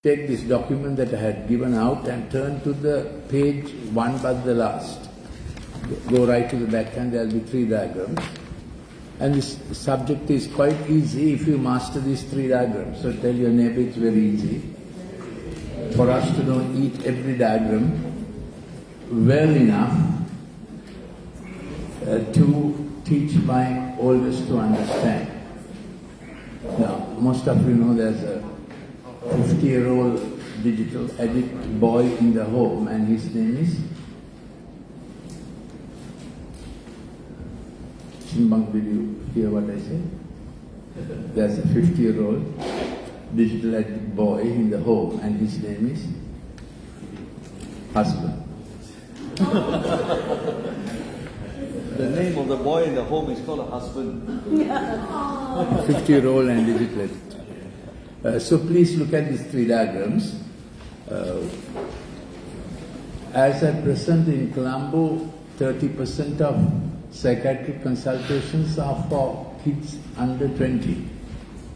take this document that I had given out and turn to the page one but the last. Go right to the back and there will be 3 diagrams. And this subject is quite easy if you master these 3 diagrams. So tell your neighbor it's very easy for us to know every diagram well enough to teach my oldest to understand. Now, most of you know there's a 50-year-old digital addict boy in the home and his name is Chimbang. Did you hear what I said? There's a 50-year-old digital addict boy in the home and his name is husband. The name of the boy in the home is called a husband. 50-year-old and digital addict. So please look at these 3 diagrams. As at present in Colombo, 30% of psychiatric consultations are for kids under 20.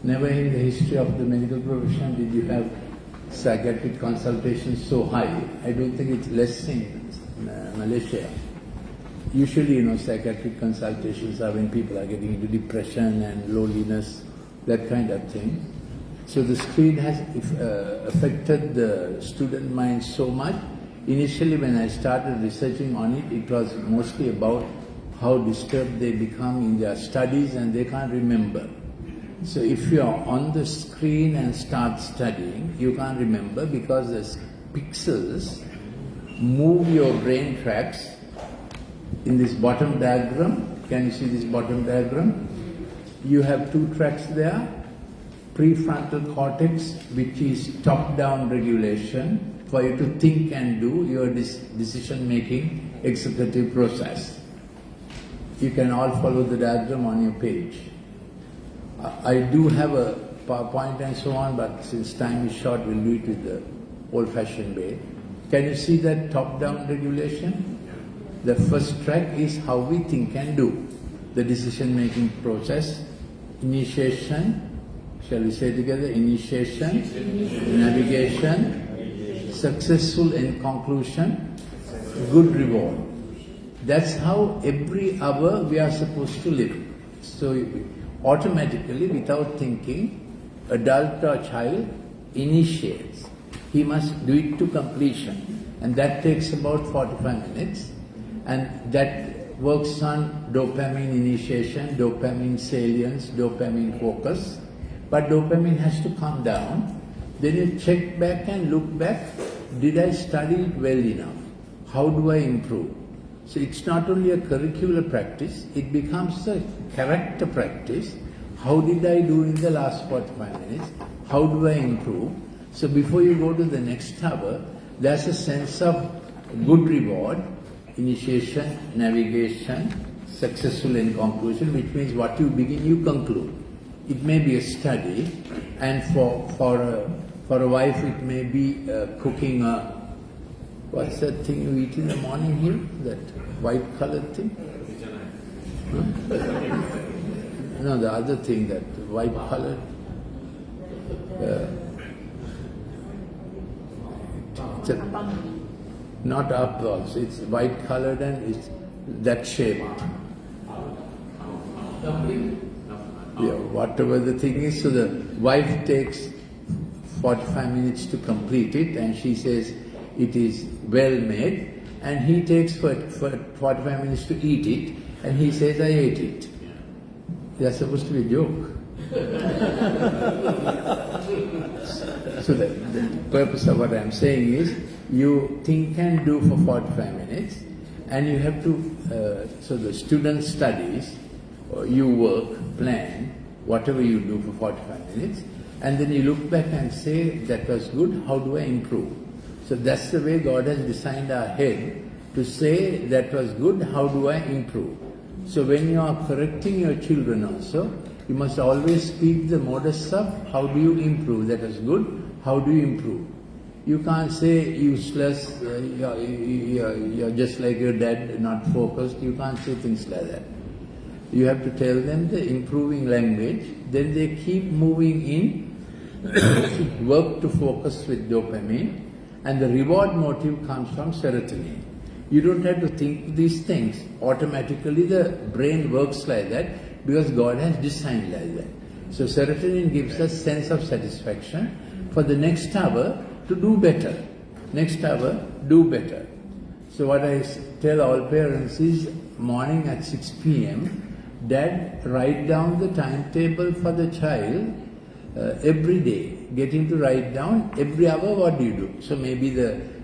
Never in the history of the medical profession did you have psychiatric consultations so high. I don't think it's less in Malaysia. Usually, psychiatric consultations are when people are getting into depression and loneliness, that kind of thing. So the screen has affected the student mind so much. Initially, when I started researching on it, it was mostly about how disturbed they become in their studies and they can't remember. So if you are on the screen and start studying, you can't remember because the pixels move your brain tracks. In this bottom diagram, can you see this bottom diagram? You have 2 tracks there. Prefrontal cortex, which is top-down regulation for you to think and do your decision-making executive process. You can all follow the diagram on your page. I do have a PowerPoint and so on, but since time is short, we'll do it with the old-fashioned way. Can you see that top-down regulation? The first track is how we think and do, the decision-making process, initiation, shall we say together, initiation, navigation, successful end conclusion, good reward. That's how every hour we are supposed to live. So automatically, without thinking, adult or child initiates. He must do it to completion, and that takes about 45 minutes. And that works on dopamine initiation, dopamine salience, dopamine focus. But dopamine has to come down. Then you check back and look back. Did I study it well enough? How do I improve? So it's not only a curricular practice, it becomes a character practice. How did I do in the last 45 minutes? How do I improve? So before you go to the next hour, there's a sense of good reward, initiation, navigation, successful end conclusion, which means what you begin, you conclude. It may be a study, and for a wife, it may be cooking a, what's that thing you eat in the morning here? That white colored thing? Huh? No, the other thing, that white colored. Not apples, it's white colored and it's that shape. Yeah, whatever the thing is, so the wife takes 45 minutes to complete it and she says it is well made, and he takes for 45 minutes to eat it and he says I ate it. That's supposed to be a joke. So the purpose of what I'm saying is, you think and do for 45 minutes and you have to, so the student studies, or you work, plan, whatever you do for 45 minutes, and then you look back and say, that was good, how do I improve? So that's the way God has designed our head, to say, that was good, how do I improve? So when you are correcting your children also, you must always speak the modus of, how do you improve? That was good, how do you improve? You can't say useless, you're just like your dad, not focused. You can't say things like that. You have to tell them the improving language, then they keep moving in work to focus with dopamine, and the reward motive comes from serotonin. You don't have to think these things. Automatically the brain works like that because God has designed like that. So serotonin gives us sense of satisfaction for the next hour to do better. Next hour, do better. So what I tell all parents is morning at 6 p.m., Dad, write down the timetable for the child every day. Get him to write down every hour what do you do. So maybe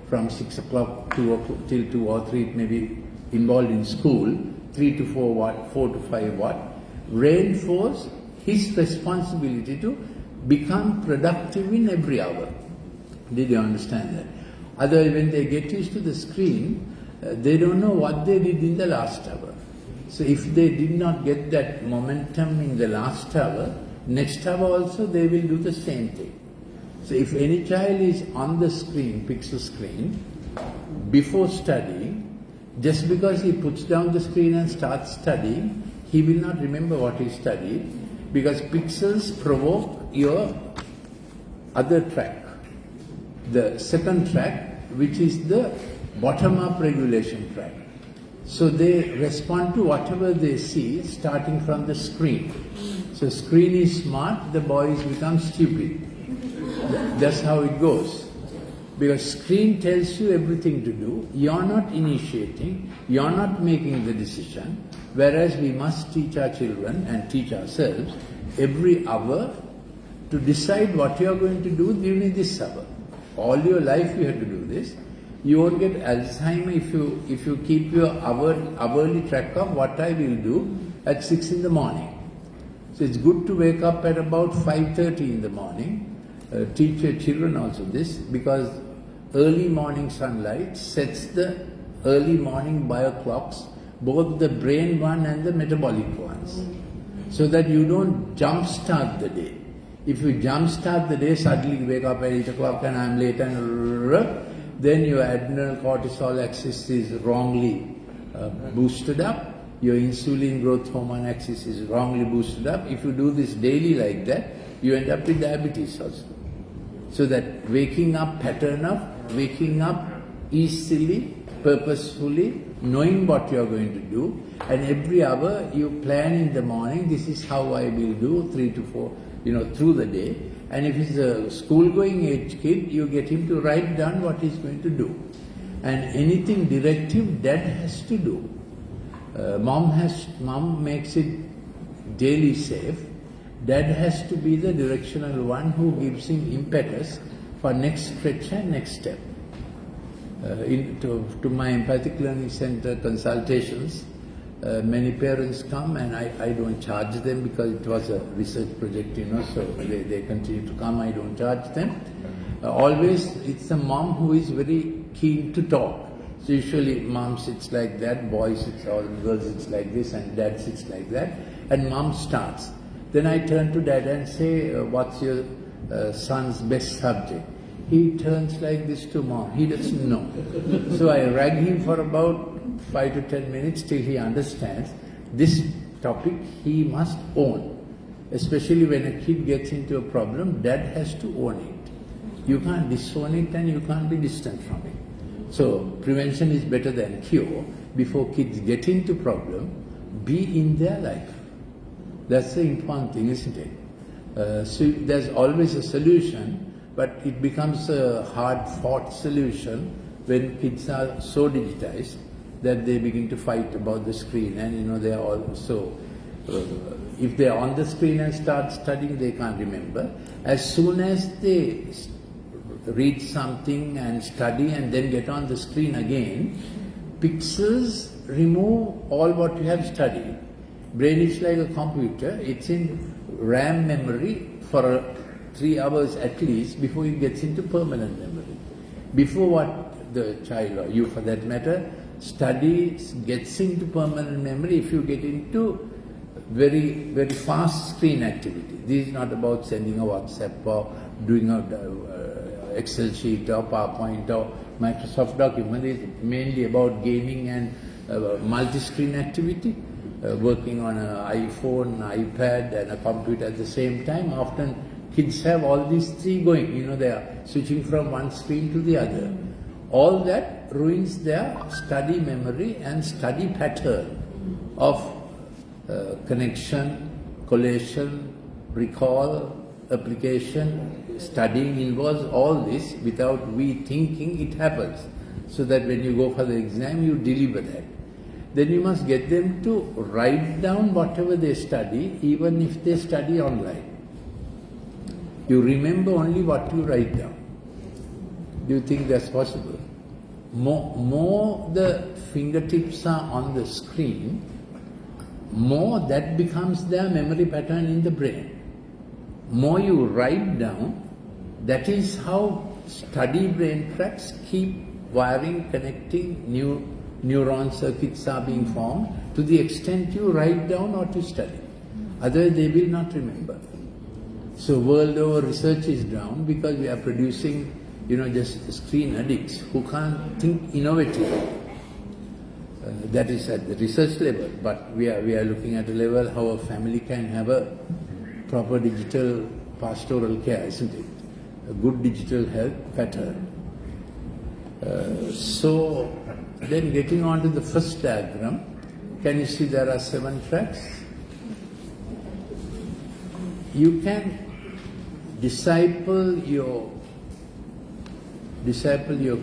from 6 o'clock till 2 or 3 it may be involved in school, 3 to 4 what, 4 to 5 what. Reinforce his responsibility to become productive in every hour. Did you understand that? Otherwise when they get used to the screen, they don't know what they did in the last hour. So if they did not get that momentum in the last hour, next hour also they will do the same thing. So if any child is on the screen, picks the screen, before studying, just because he puts down the screen and starts studying, he will not remember what he studied, because pixels provoke your other track. The second track, which is the bottom-up regulation track. So they respond to whatever they see starting from the screen. So screen is smart, the boys become stupid. That's how it goes. Because screen tells you everything to do, you're not initiating, you're not making the decision, whereas we must teach our children and teach ourselves every hour to decide what you're going to do during this hour. All your life you have to do this. You won't get Alzheimer if you keep your hourly track of what I will do at 6 in the morning. So it's good to wake up at about 5:30 in the morning. Teach your children also this, because early morning sunlight sets the early morning bioclocks, both the brain one and the metabolic ones, so that you don't jump start the day. If you jump start the day, suddenly wake up at 8 o'clock and I'm late and then your adrenal cortisol axis is wrongly boosted up, your insulin growth hormone axis is wrongly boosted up. If you do this daily like that, you end up with diabetes also. So that waking up pattern of waking up easily, purposefully, knowing what you are going to do, and every hour you plan in the morning, this is how I will do 3 to 4, through the day. And if he's a school-going age kid, you get him to write down what he's going to do. And anything directive, Dad has to do. Mom makes it daily safe. Dad has to be the directional one who gives him impetus for next stretch and next step. To my Empathic Learning Center consultations, many parents come, and I don't charge them because it was a research project, so they continue to come, I don't charge them. Always it's the mom who is very keen to talk. So usually mom sits like that, boy sits, or girl sits like this, and dad sits like that, and mom starts. Then I turn to dad and say, what's your son's best subject? He turns like this to mom, he doesn't know. So I rag him for about 5 to 10 minutes till he understands this topic he must own. Especially when a kid gets into a problem, dad has to own it. You can't disown it and you can't be distant from it. So prevention is better than cure. Before kids get into problem, be in their life. That's the important thing, isn't it? So there's always a solution, but it becomes a hard-fought solution when kids are so digitized that they begin to fight about the screen, and they are also, if they are on the screen and start studying, they can't remember. As soon as they read something and study and then get on the screen again, pixels remove all what you have studied. Brain is like a computer, it's in RAM memory for 3 hours at least before it gets into permanent memory. Before what the child, or you for that matter, studies, gets into permanent memory if you get into very, very fast screen activity. This is not about sending a WhatsApp or doing a Excel sheet or PowerPoint or Microsoft document. It's mainly about gaming and multi-screen activity, working on an iPhone, iPad and a computer at the same time. Often kids have all these three going, you know, they are switching from one screen to the other. All that ruins their study memory and study pattern of connection, collation, recall, application. Studying involves all this. Without we thinking, it happens. So that when you go for the exam, you deliver that. Then you must get them to write down whatever they study, even if they study online. You remember only what you write down. Do you think that's possible? More the fingertips are on the screen, more that becomes their memory pattern in the brain. More you write down, that is how study brain tracks keep wiring, connecting, new neuron circuits are being formed to the extent you write down or to study. Otherwise they will not remember. So world over research is down because we are producing, just screen addicts who can't think innovatively. That is at the research level, but we are looking at a level how a family can have a proper digital pastoral care, isn't it? A good digital health pattern. So then getting on to the first diagram, can you see there are 7 tracks? You can disciple your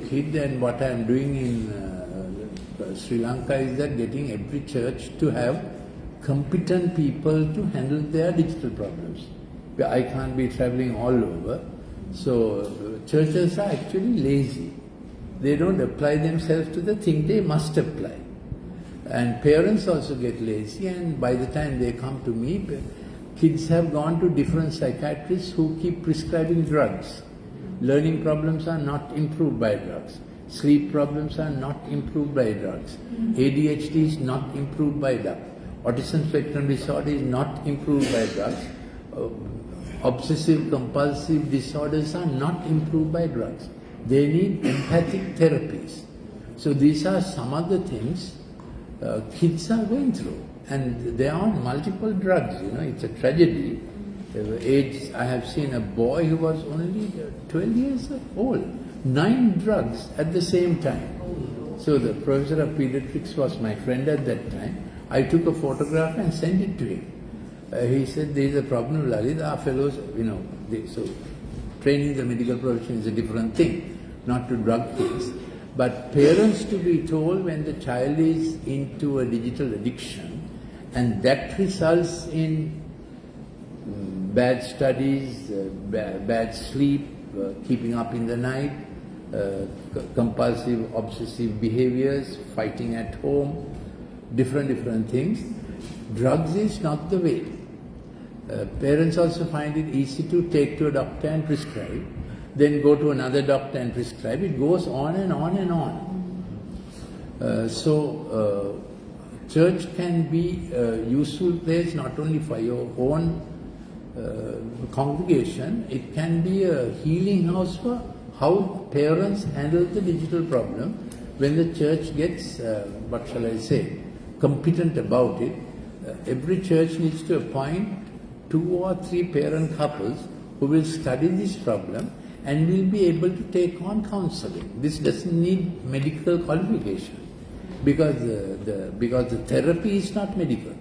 kid, and what I am doing in Sri Lanka is that getting every church to have competent people to handle their digital problems. I can't be traveling all over, so churches are actually lazy. They don't apply themselves to the thing they must apply. And parents also get lazy, and by the time they come to me, kids have gone to different psychiatrists who keep prescribing drugs. Learning problems are not improved by drugs. Sleep problems are not improved by drugs. ADHD is not improved by drugs. Autism spectrum disorder is not improved by drugs. Obsessive compulsive disorders are not improved by drugs. They need empathic therapies. So these are some of the things kids are going through. And they are on multiple drugs, it's a tragedy. I have seen a boy who was only 12 years old, 9 drugs at the same time. So the professor of pediatrics was my friend at that time. I took a photograph and sent it to him. He said, there is a problem, Lalit, our fellows, so training the medical profession is a different thing, not to drug kids. But parents to be told when the child is into a digital addiction, and that results in bad studies, bad sleep, keeping up in the night, compulsive, obsessive behaviors, fighting at home, different things. Drugs is not the way. Parents also find it easy to take to a doctor and prescribe, then go to another doctor and prescribe. It goes on and on and on. So church can be a useful place not only for your own congregation, it can be a healing house for how parents handle the digital problem when the church gets, competent about it. Every church needs to appoint 2 or 3 parent couples who will study this problem and will be able to take on counseling. This doesn't need medical qualification because the therapy is not medical.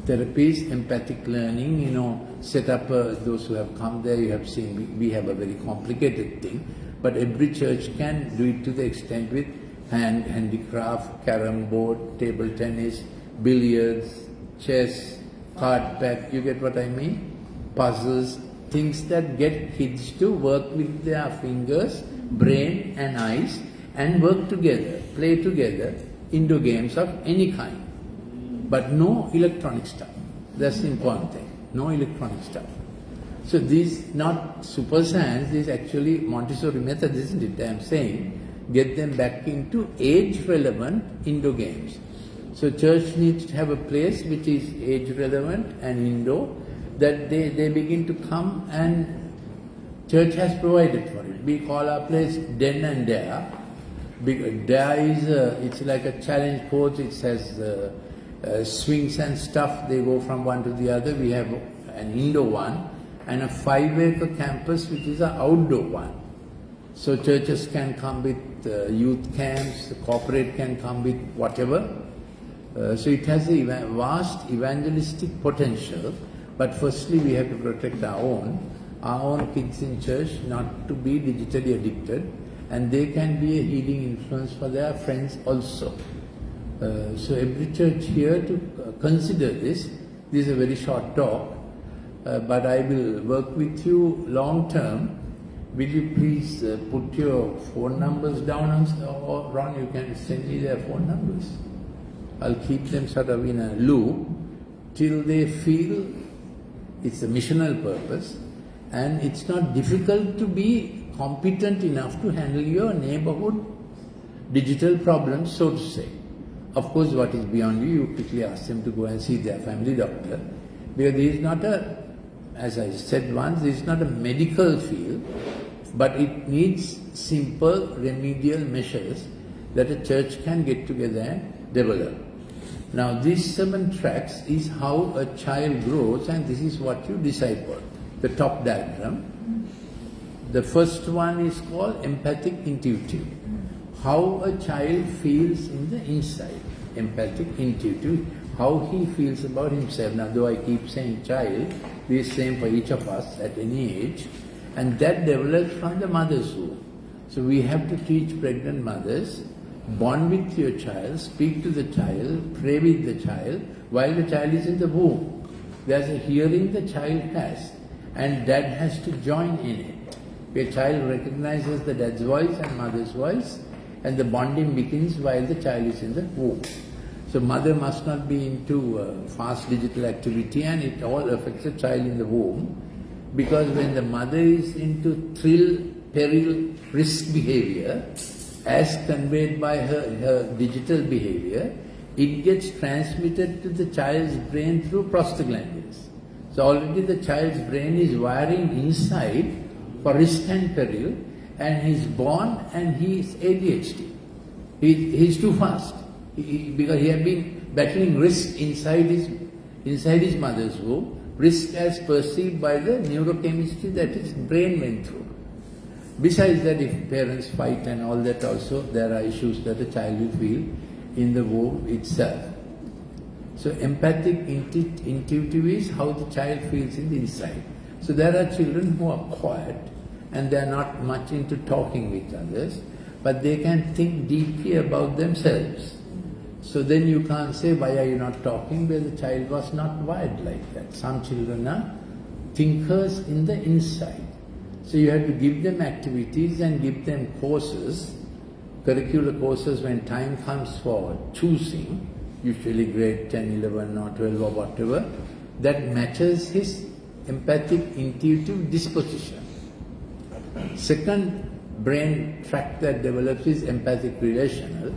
Therapy is empathic learning, set up, those who have come there, you have seen, we have a very complicated thing, but every church can do it to the extent with handicraft, carom board, table tennis, billiards, chess, card pack, you get what I mean? Puzzles, things that get kids to work with their fingers, brain and eyes and work together, play together, indoor games of any kind. But no electronic stuff. That's the important thing. No electronic stuff. So these not super science, this is actually Montessori method, isn't it? I am saying get them back into age relevant indoor games. So church needs to have a place which is age relevant and indoor, that they begin to come, and church has provided for it. We call our place Den and Dare. Dare is it's like a challenge course. It has swings and stuff. They go from one to the other. We have an indoor one and a 5-acre campus which is an outdoor one. So churches can come with youth camps, the corporate can come with whatever. So it has a vast evangelistic potential, but firstly we have to protect our own kids in church not to be digitally addicted, and they can be a healing influence for their friends also. So every church here to consider this. This is a very short talk, but I will work with you long term. Will you please put your phone numbers down, or Ron, you can send me their phone numbers. I'll keep them sort of in a loop till they feel it's a missional purpose and it's not difficult to be competent enough to handle your neighborhood digital problems, so to say. Of course, what is beyond you, you quickly ask them to go and see their family doctor, because this is not as I said once, this is not a medical field, but it needs simple remedial measures that a church can get together and develop. Now, these 7 tracks is how a child grows, and this is what you disciple. The top diagram. The first one is called empathic intuitive. How a child feels in the inside. Empathic intuitive. How he feels about himself. Now, though I keep saying child, this is same for each of us at any age, and that develops from the mother's womb. So we have to teach pregnant mothers, bond with your child, speak to the child, pray with the child while the child is in the womb. There's a hearing the child has, and dad has to join in it. Where child recognizes the dad's voice and mother's voice, and the bonding begins while the child is in the womb. So mother must not be into fast digital activity, and it all affects the child in the womb, because when the mother is into thrill, peril, risk behavior, as conveyed by her digital behavior, it gets transmitted to the child's brain through prostaglandins. So already the child's brain is wiring inside for risk and peril, and he's born and he is ADHD. He's too fast, because he has been battling risk inside his mother's womb, risk as perceived by the neurochemistry that his brain went through. Besides that, if parents fight and all that also, there are issues that a child will feel in the womb itself. So empathic intuitive is how the child feels in the inside. So there are children who are quiet and they are not much into talking with others, but they can think deeply about themselves. So then you can't say, why are you not talking? Because the child was not wired like that. Some children are thinkers in the inside. So you have to give them activities and give them courses, curricular courses when time comes for choosing, usually grade 10, 11 or 12 or whatever, that matches his empathic intuitive disposition. Second brain tract that develops is empathic relational.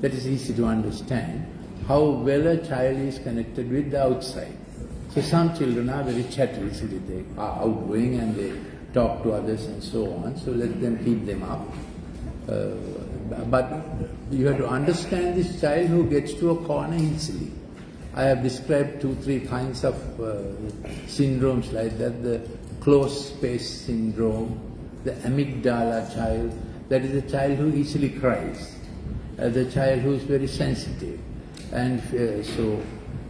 That is easy to understand, how well a child is connected with the outside. So some children are very chattery, they are outgoing and they talk to others and so on, so let them keep them up. But you have to understand this child who gets to a corner easily. I have described 2-3 kinds of syndromes like that, the closed space syndrome, the amygdala child, that is a child who easily cries, the child who is very sensitive. And so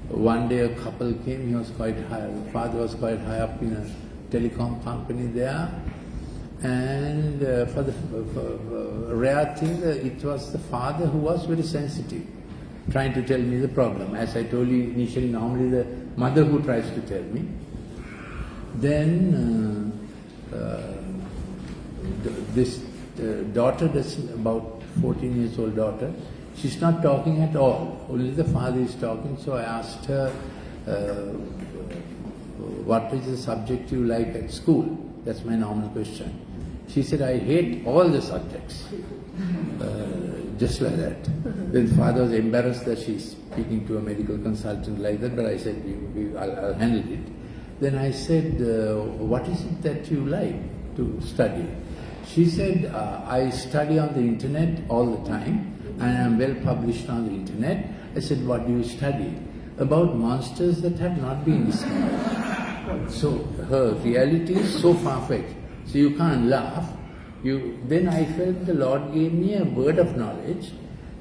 one day a couple came, he was quite high, the father was quite high up in a telecom company there, and for the rare thing, it was the father who was very sensitive, trying to tell me the problem. As I told you initially, normally the mother who tries to tell me. Then this daughter, that's about 14 years old daughter, she's not talking at all, only the father is talking. So I asked her, what is the subject you like at school? That's my normal question. She said, I hate all the subjects. Just like that. Then father was embarrassed that she's speaking to a medical consultant like that, but I said, I'll handle it. Then I said, what is it that you like to study? She said, I study on the internet all the time and I'm well published on the internet. I said, what do you study? About monsters that have not been discovered. So her reality is so far-fetched. So you can't laugh. Then I felt the Lord gave me a word of knowledge.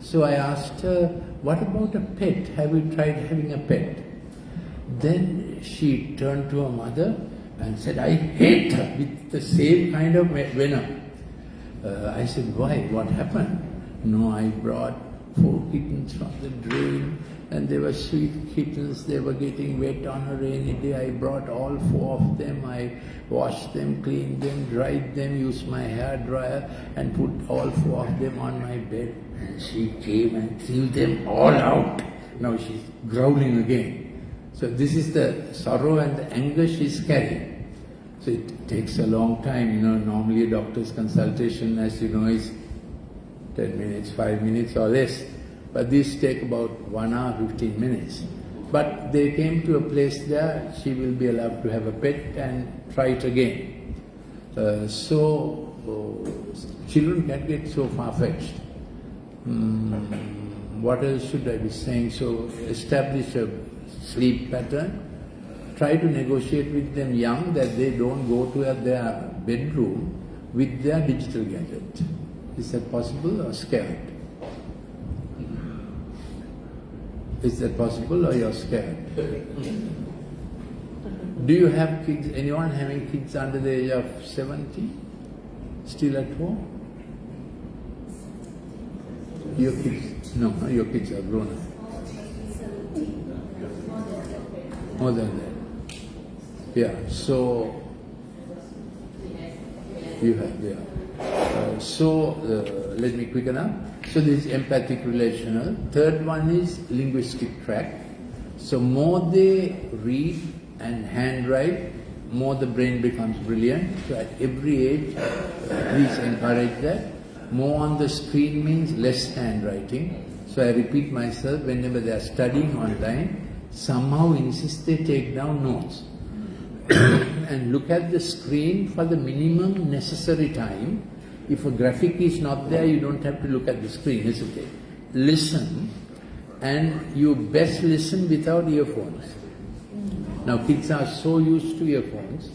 So I asked her, what about a pet? Have you tried having a pet? Then she turned to her mother and said, I hate her, with the same kind of venom. I said, why? What happened? No, I brought 4 kittens from the drain, and they were sweet kittens. They were getting wet on a rainy day. I brought all 4 of them. I washed them, cleaned them, dried them, used my hair dryer, and put all 4 of them on my bed. And she came and threw them all out. Now she's growling again. So this is the sorrow and the anger she's carrying. So it takes a long time, normally a doctor's consultation, as you know, is 10 minutes, 5 minutes or less. But these take about 1 hour, 15 minutes. But they came to a place there, she will be allowed to have a pet and try it again. Children can get so far-fetched. What else should I be saying? So establish a sleep pattern. Try to negotiate with them young that they don't go to their bedroom with their digital gadget. Is that possible or scared? Is that possible or you're scared? Do you have kids, anyone having kids under the age of 70? Still at home? Your kids? No, your kids are grown up. More than that. Yeah, so you have, yeah. Let me quicken up. So this is empathic relational. Third one is linguistic tract. So more they read and handwrite, more the brain becomes brilliant. So at every age, please encourage that. More on the screen means less handwriting. So I repeat myself, whenever they are studying online, somehow insist they take down notes. And look at the screen for the minimum necessary time. If a graphic is not there, you don't have to look at the screen, isn't it? Listen, and you best listen without earphones. Now kids are so used to earphones.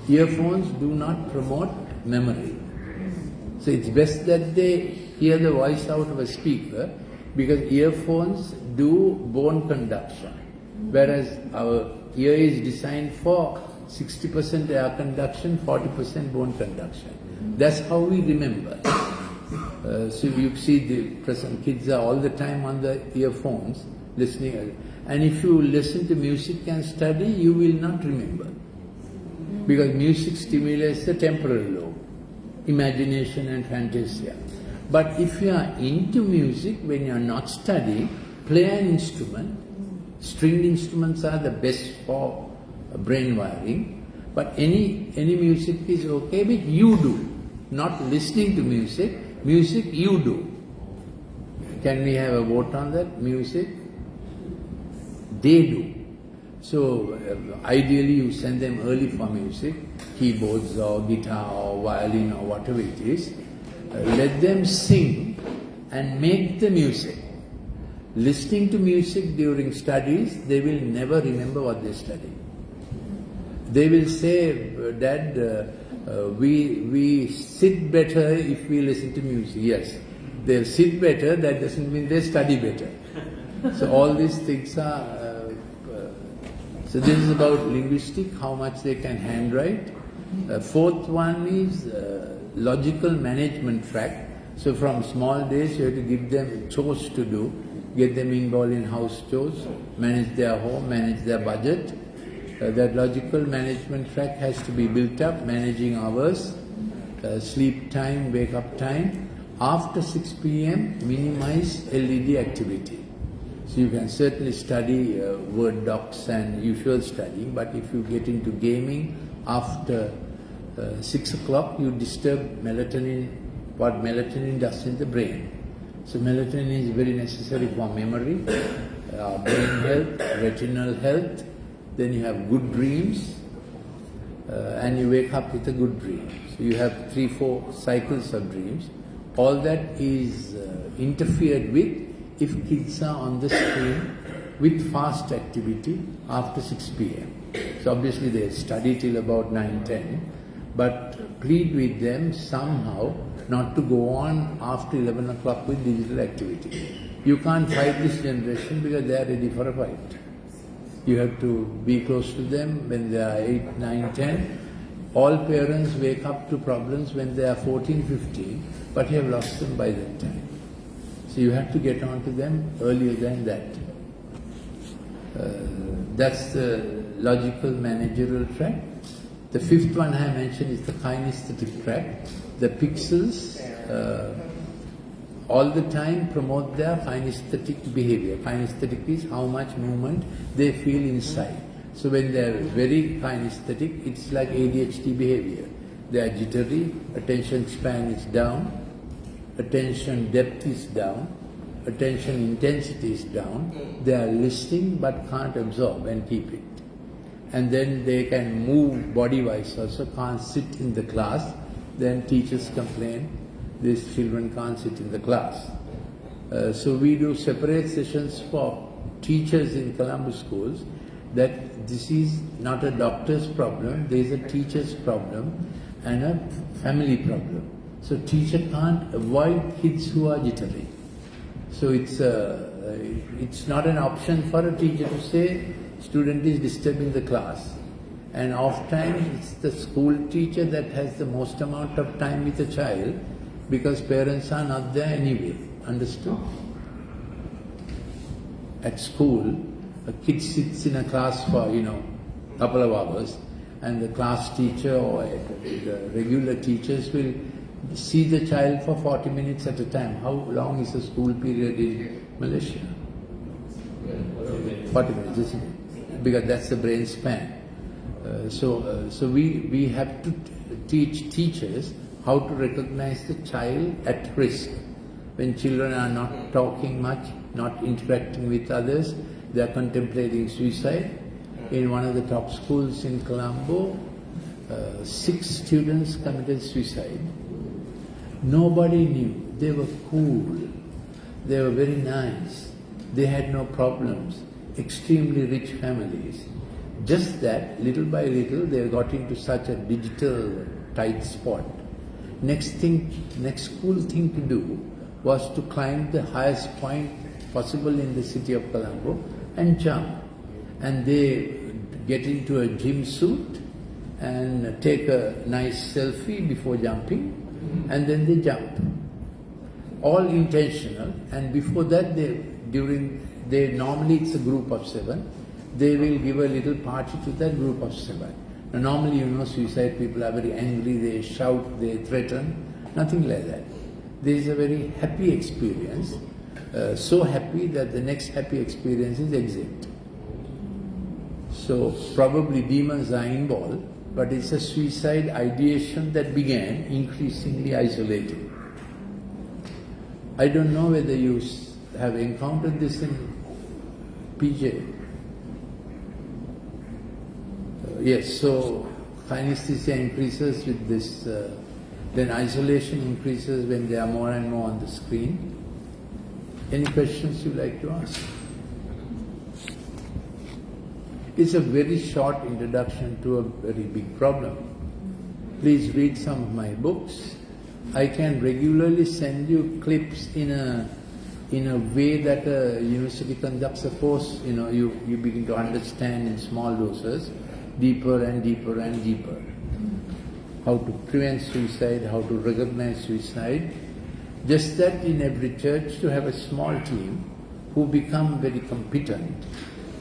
Earphones do not promote memory. So it's best that they hear the voice out of a speaker, because earphones do bone conduction, whereas our ear is designed for 60% air conduction, 40% bone conduction. That's how we remember. So you see the present kids are all the time on the earphones listening. And if you listen to music and study, you will not remember. Because music stimulates the temporal lobe, imagination and fantasia. But if you are into music, when you are not studying, play an instrument. Stringed instruments are the best for brain wiring. But any music is okay, but you do. Not listening to music, music you do. Can we have a vote on that? Music? They do. So ideally you send them early for music, keyboards or guitar or violin or whatever it is. Let them sing and make the music. Listening to music during studies, they will never remember what they studied. They will say, Dad, we sit better if we listen to music. Yes, they'll sit better, that doesn't mean they study better. So all these things are, so this is about linguistic, how much they can handwrite. Fourth one is logical management tract. So from small days you have to give them chores to do, get them involved in house chores, manage their home, manage their budget. That logical management track has to be built up, managing hours, sleep time, wake up time. After 6 p.m, minimize LED activity. So you can certainly study Word docs and usual studying, but if you get into gaming after 6 o'clock, you disturb melatonin, what melatonin does in the brain. So melatonin is very necessary for memory, brain health, retinal health. Then you have good dreams, and you wake up with a good dream. So you have 3-4 cycles of dreams. All that is interfered with if kids are on the screen with fast activity after 6 p.m. So obviously they study till about 9, 10, but plead with them somehow not to go on after 11 o'clock with digital activity. You can't fight this generation because they are ready for a fight. You have to be close to them when they are 8, 9, 10. All parents wake up to problems when they are 14, 15, but you have lost them by that time. So you have to get on to them earlier than that. That's the logical managerial track. The fifth one I mentioned is the kinesthetic track. The pixels all the time promote their kinesthetic behavior. Kinesthetic is how much movement they feel inside. So when they are very kinesthetic, it's like ADHD behavior. They are jittery, attention span is down, attention depth is down, attention intensity is down. They are listening but can't absorb and keep it. And then they can move body-wise also, can't sit in the class. Then teachers complain, these children can't sit in the class. So we do separate sessions for teachers in Colombo schools, that this is not a doctor's problem, there is a teacher's problem and a family problem. So teacher can't avoid kids who are jittery. So it's not an option for a teacher to say student is disturbing the class. And oftentimes it's the school teacher that has the most amount of time with the child because parents are not there anyway. Understood? At school, a kid sits in a class for, couple of hours, and the class teacher or the regular teachers will see the child for 40 minutes at a time. How long is the school period in Malaysia? 40 minutes, isn't it? Because that's the brain span. So we have to teach teachers how to recognize the child at risk. When children are not talking much, not interacting with others, they are contemplating suicide. In one of the top schools in Colombo, 6 students committed suicide. Nobody knew. They were cool. They were very nice. They had no problems. Extremely rich families. Just that, little by little, they got into such a digital tight spot. Next cool thing to do was to climb the highest point possible in the city of Colombo and jump. And they get into a gym suit and take a nice selfie before jumping, and then they jump. All intentional, and before that normally it's a group of 7, they will give a little party to that group of 7. Now normally suicide people are very angry, they shout, they threaten, nothing like that. This is a very happy experience, so happy that the next happy experience is exit. So probably demons are involved, but it's a suicide ideation that began increasingly isolated. I don't know whether you have encountered this in PJ. Yes, so kinesthesia increases with this, then isolation increases when they are more and more on the screen. Any questions you'd like to ask? It's a very short introduction to a very big problem. Please read some of my books. I can regularly send you clips in a way that a university conducts a course. You begin to understand in small doses, deeper and deeper and deeper. How to prevent suicide, how to recognize suicide. Just that in every church to have a small team who become very competent.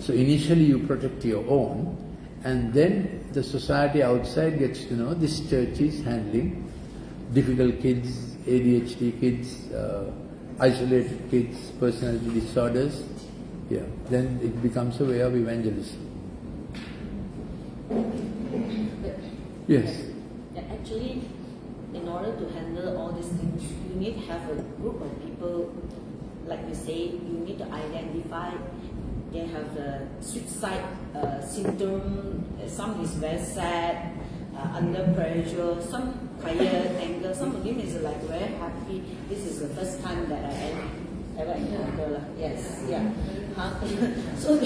So initially you protect your own, and then the society outside gets to know this church is handling difficult kids, ADHD kids, isolated kids, personality disorders. Yeah, then it becomes a way of evangelism. Yes? Actually, in order to handle all these things, you need to have a group of people, like you say, you need to identify. They have the suicide syndrome, some is very sad, under pressure, some quiet, anger, some of them is like very happy. This is the first time that I ever encountered. Yes, yeah. So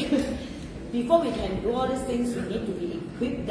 before we can do all these things, we need to be equipped.